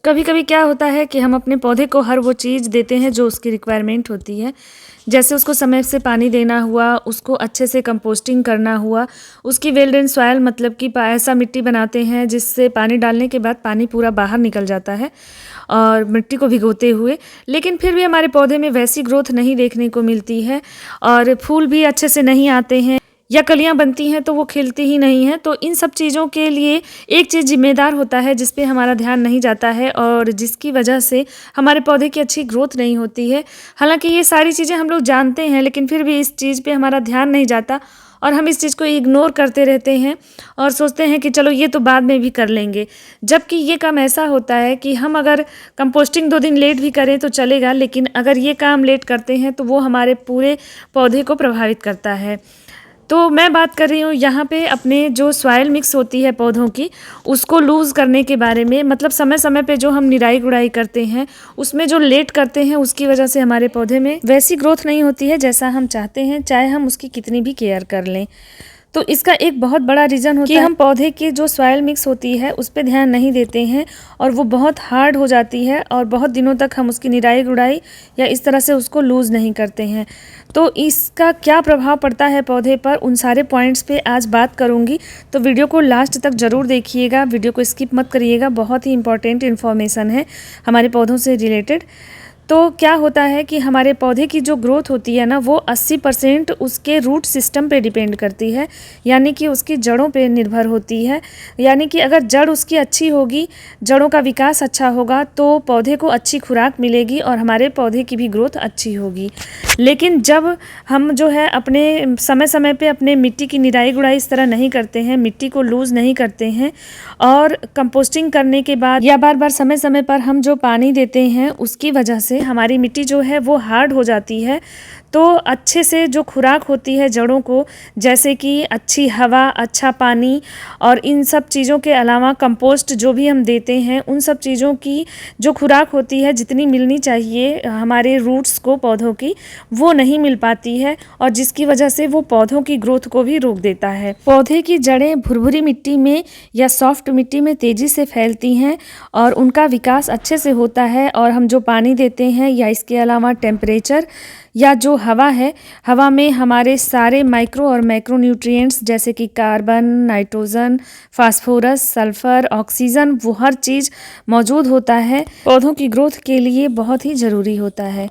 कभी कभी क्या होता है कि हम अपने पौधे को हर वो चीज़ देते हैं जो उसकी रिक्वायरमेंट होती है। जैसे उसको समय से पानी देना हुआ, उसको अच्छे से कंपोस्टिंग करना हुआ, उसकी वेल ड्रेन सॉइल मतलब कि ऐसा मिट्टी बनाते हैं जिससे पानी डालने के बाद पानी पूरा बाहर निकल जाता है और मिट्टी को भिगोते हुए। लेकिन फिर भी हमारे पौधे में वैसी ग्रोथ नहीं देखने को मिलती है और फूल भी अच्छे से नहीं आते हैं या कलियां बनती हैं तो वो खिलती ही नहीं हैं। तो इन सब चीज़ों के लिए एक चीज़ जिम्मेदार होता है जिस पे हमारा ध्यान नहीं जाता है और जिसकी वजह से हमारे पौधे की अच्छी ग्रोथ नहीं होती है। हालांकि ये सारी चीज़ें हम लोग जानते हैं लेकिन फिर भी इस चीज़ पे हमारा ध्यान नहीं जाता और हम इस चीज़ को इग्नोर करते रहते हैं और सोचते हैं कि चलो ये तो बाद में भी कर लेंगे। जबकि ये काम ऐसा होता है कि हम अगर कंपोस्टिंग 2 दिन लेट भी करें तो चलेगा, लेकिन अगर ये काम लेट करते हैं तो वो हमारे पूरे पौधे को प्रभावित करता है। तो मैं बात कर रही हूँ यहाँ पे अपने जो सॉइल मिक्स होती है पौधों की, उसको लूज़ करने के बारे में। मतलब समय समय पे जो हम निराई गुड़ाई करते हैं उसमें जो लेट करते हैं उसकी वजह से हमारे पौधे में वैसी ग्रोथ नहीं होती है जैसा हम चाहते हैं, चाहे हम उसकी कितनी भी केयर कर लें। तो इसका एक बहुत बड़ा रीज़न होता है कि हम पौधे की जो सॉइल मिक्स होती है उस पर ध्यान नहीं देते हैं और वो बहुत हार्ड हो जाती है और बहुत दिनों तक हम उसकी निराई गुड़ाई या इस तरह से उसको लूज़ नहीं करते हैं। तो इसका क्या प्रभाव पड़ता है पौधे पर, उन सारे पॉइंट्स पे आज बात करूंगी। तो वीडियो को लास्ट तक ज़रूर देखिएगा, वीडियो को स्किप मत करिएगा। बहुत ही इंपॉर्टेंट इन्फॉर्मेशन है हमारे पौधों से रिलेटेड। तो क्या होता है कि हमारे पौधे की जो ग्रोथ होती है ना, वो 80% उसके रूट सिस्टम पे डिपेंड करती है, यानी कि उसकी जड़ों पे निर्भर होती है। यानी कि अगर जड़ उसकी अच्छी होगी, जड़ों का विकास अच्छा होगा तो पौधे को अच्छी खुराक मिलेगी और हमारे पौधे की भी ग्रोथ अच्छी होगी। लेकिन जब हम जो है अपने समय समय पे अपने मिट्टी की निराई गुड़ाई इस तरह नहीं करते हैं, मिट्टी को लूज़ नहीं करते हैं और कंपोस्टिंग करने के बाद या बार बार समय समय पर हम जो पानी देते हैं उसकी वजह से हमारी मिट्टी जो है वो हार्ड हो जाती है। तो अच्छे से जो खुराक होती है जड़ों को, जैसे कि अच्छी हवा, अच्छा पानी और इन सब चीज़ों के अलावा कंपोस्ट जो भी हम देते हैं, उन सब चीज़ों की जो खुराक होती है जितनी मिलनी चाहिए हमारे रूट्स को पौधों की, वो नहीं मिल पाती है और जिसकी वजह से वो पौधों की ग्रोथ को भी रोक देता है। पौधे की जड़ें भुरभुरी मिट्टी में या सॉफ्ट मिट्टी में तेज़ी से फैलती हैं और उनका विकास अच्छे से होता है। और हम जो पानी देते हैं या इसके अलावा टेम्परेचर या जो हवा है, हवा में हमारे सारे माइक्रो और मैक्रो न्यूट्रिएंट्स जैसे कि carbon, nitrogen, phosphorus, sulphur, oxygen, वो हर चीज़ मौजूद होता है, पौधों की ग्रोथ के लिए बहुत ही ज़रूरी होता है।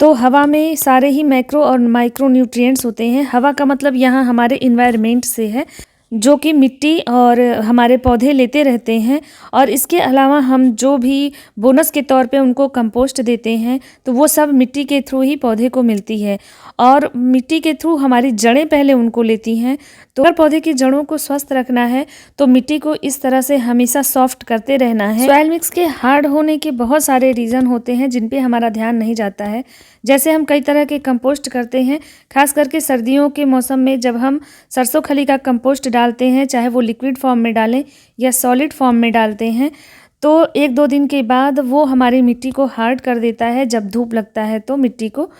तो हवा में सारे ही मैक्रो और माइक्रो न्यूट्रिएंट्स होते हैं। हवा का मतलब यहाँ हमारे इन्वायरमेंट से है, जो कि मिट्टी और हमारे पौधे लेते रहते हैं। और इसके अलावा हम जो भी बोनस के तौर पे उनको कंपोस्ट देते हैं तो वो सब मिट्टी के थ्रू ही पौधे को मिलती है और मिट्टी के थ्रू हमारी जड़ें पहले उनको लेती हैं। तो अगर पौधे की जड़ों को स्वस्थ रखना है तो मिट्टी को इस तरह से हमेशा सॉफ्ट करते रहना है। सॉइल मिक्स के हार्ड होने के बहुत सारे रीज़न होते हैं जिन पे हमारा ध्यान नहीं जाता है। जैसे हम कई तरह के कंपोस्ट करते हैं, खास करके सर्दियों के मौसम में जब हम सरसों खली का कंपोस्ट डालते हैं, चाहे वो लिक्विड फॉर्म में डालें या सॉलिड फॉर्म में डालते हैं, तो 1-2 दिन के बाद वो हमारी मिट्टी को हार्ड कर देता है जब धूप लगता है तो मिट्टी को।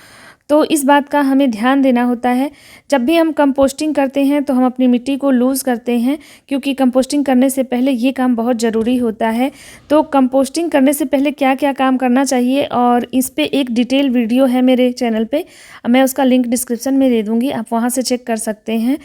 तो इस बात का हमें ध्यान देना होता है। जब भी हम कंपोस्टिंग करते हैं तो हम अपनी मिट्टी को लूज़ करते हैं, क्योंकि कंपोस्टिंग करने से पहले ये काम बहुत ज़रूरी होता है। तो कंपोस्टिंग करने से पहले क्या क्या काम करना चाहिए और इस पे एक डिटेल वीडियो है मेरे चैनल पे, मैं उसका लिंक डिस्क्रिप्शन में दे दूँगी, आप वहाँ से चेक कर सकते हैं।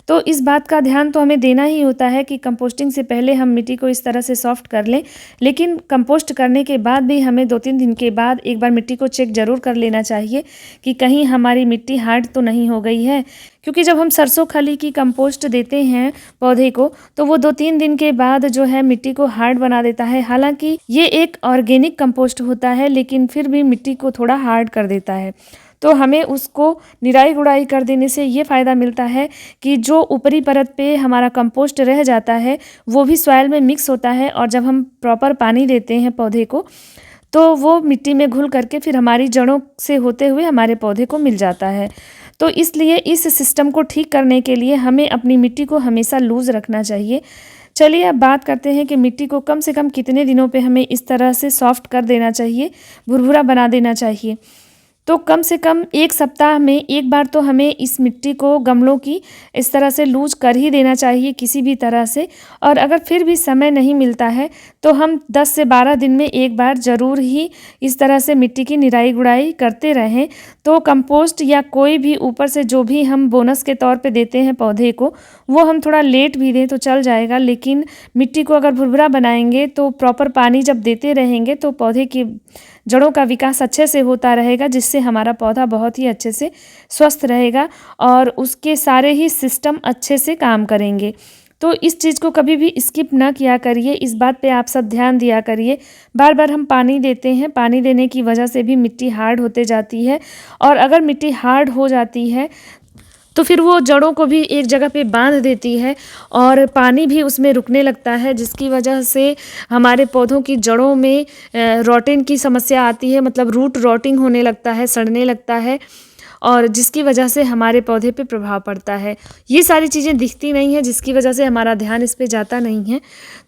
तो इस बात का ध्यान तो हमें देना ही होता है कि कंपोस्टिंग से पहले हम मिट्टी को इस तरह से सॉफ्ट कर लें, लेकिन कंपोस्ट करने के बाद भी हमें 2-3 दिन के बाद एक बार मिट्टी को चेक ज़रूर कर लेना चाहिए कि कहीं हमारी मिट्टी हार्ड तो नहीं हो गई है। क्योंकि जब हम सरसों खली की कंपोस्ट देते हैं पौधे को तो वो 2-3 दिन के बाद जो है मिट्टी को हार्ड बना देता है। हालांकि ये एक ऑर्गेनिक कंपोस्ट होता है लेकिन फिर भी मिट्टी को थोड़ा हार्ड कर देता है। तो हमें उसको निराई गुड़ाई कर देने से ये फ़ायदा मिलता है कि जो ऊपरी परत पे हमारा कंपोस्ट रह जाता है वो भी सॉइल में मिक्स होता है और जब हम प्रॉपर पानी देते हैं पौधे को तो वो मिट्टी में घुल करके फिर हमारी जड़ों से होते हुए हमारे पौधे को मिल जाता है। तो इसलिए इस सिस्टम को ठीक करने के लिए हमें अपनी मिट्टी को हमेशा लूज़ रखना चाहिए। चलिए अब बात करते हैं कि मिट्टी को कम से कम कितने दिनों पे हमें इस तरह से सॉफ्ट कर देना चाहिए, भुरभुरा बना देना चाहिए। तो कम से कम 1 सप्ताह में एक बार तो हमें इस मिट्टी को गमलों की इस तरह से लूज़ कर ही देना चाहिए किसी भी तरह से। और अगर फिर भी समय नहीं मिलता है तो हम 10 से 12 दिन में एक बार ज़रूर ही इस तरह से मिट्टी की निराई गुड़ाई करते रहें। तो कंपोस्ट या कोई भी ऊपर से जो भी हम बोनस के तौर पे देते हैं पौधे को, वो हम थोड़ा लेट भी दें तो चल जाएगा, लेकिन मिट्टी को अगर भुरभुरा बनाएंगे तो प्रॉपर पानी जब देते रहेंगे तो पौधे की जड़ों का विकास अच्छे से होता रहेगा, जिससे हमारा पौधा बहुत ही अच्छे से स्वस्थ रहेगा और उसके सारे ही सिस्टम अच्छे से काम करेंगे। तो इस चीज़ को कभी भी स्किप ना किया करिए, इस बात पे आप सब ध्यान दिया करिए। बार बार हम पानी देते हैं, पानी देने की वजह से भी मिट्टी हार्ड होते जाती है, और अगर मिट्टी हार्ड हो जाती है तो फिर वो जड़ों को भी एक जगह पे बांध देती है और पानी भी उसमें रुकने लगता है, जिसकी वजह से हमारे पौधों की जड़ों में रॉटिंग की समस्या आती है, मतलब रूट रॉटिंग होने लगता है, सड़ने लगता है, और जिसकी वजह से हमारे पौधे पे प्रभाव पड़ता है। ये सारी चीज़ें दिखती नहीं है, जिसकी वजह से हमारा ध्यान इस पे जाता नहीं है।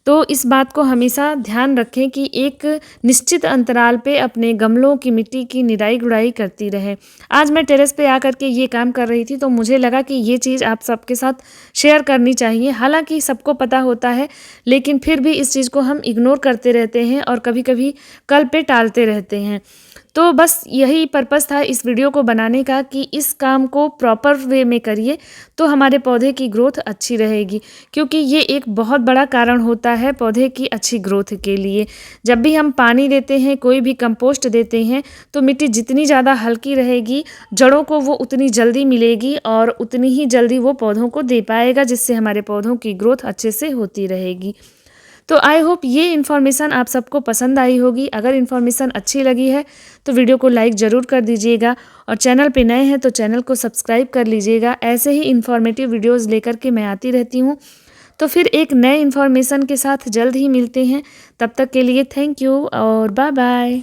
तो इस बात को हमेशा ध्यान रखें कि एक निश्चित अंतराल पे अपने गमलों की मिट्टी की निराई गुड़ाई करती रहें। आज मैं टेरेस पे आकर के ये काम कर रही थी, तो मुझे लगा कि ये चीज़ आप सबके साथ शेयर करनी चाहिए। हालांकि सबको पता होता है, लेकिन फिर भी इस चीज़ को हम इग्नोर करते रहते हैं और कभी कभी कल पे टालते रहते हैं। तो बस यही पर्पस था इस वीडियो को बनाने का कि इस काम को प्रॉपर वे में करिए तो हमारे पौधे की ग्रोथ अच्छी रहेगी, क्योंकि ये एक बहुत बड़ा कारण होता है पौधे की अच्छी ग्रोथ के लिए। जब भी हम पानी देते हैं, कोई भी कंपोस्ट देते हैं, तो मिट्टी जितनी ज़्यादा हल्की रहेगी, जड़ों को वो उतनी जल्दी मिलेगी और उतनी ही जल्दी वो पौधों को दे पाएगा, जिससे हमारे पौधों की ग्रोथ अच्छे से होती रहेगी। तो आई होप ये इन्फॉर्मेशन आप सबको पसंद आई होगी। अगर इन्फॉर्मेशन अच्छी लगी है तो वीडियो को लाइक ज़रूर कर दीजिएगा, और चैनल पे नए हैं तो चैनल को सब्सक्राइब कर लीजिएगा। ऐसे ही इन्फॉर्मेटिव वीडियोस लेकर के मैं आती रहती हूँ। तो फिर एक नए इन्फॉर्मेशन के साथ जल्द ही मिलते हैं। तब तक के लिए थैंक यू और बाय बाय।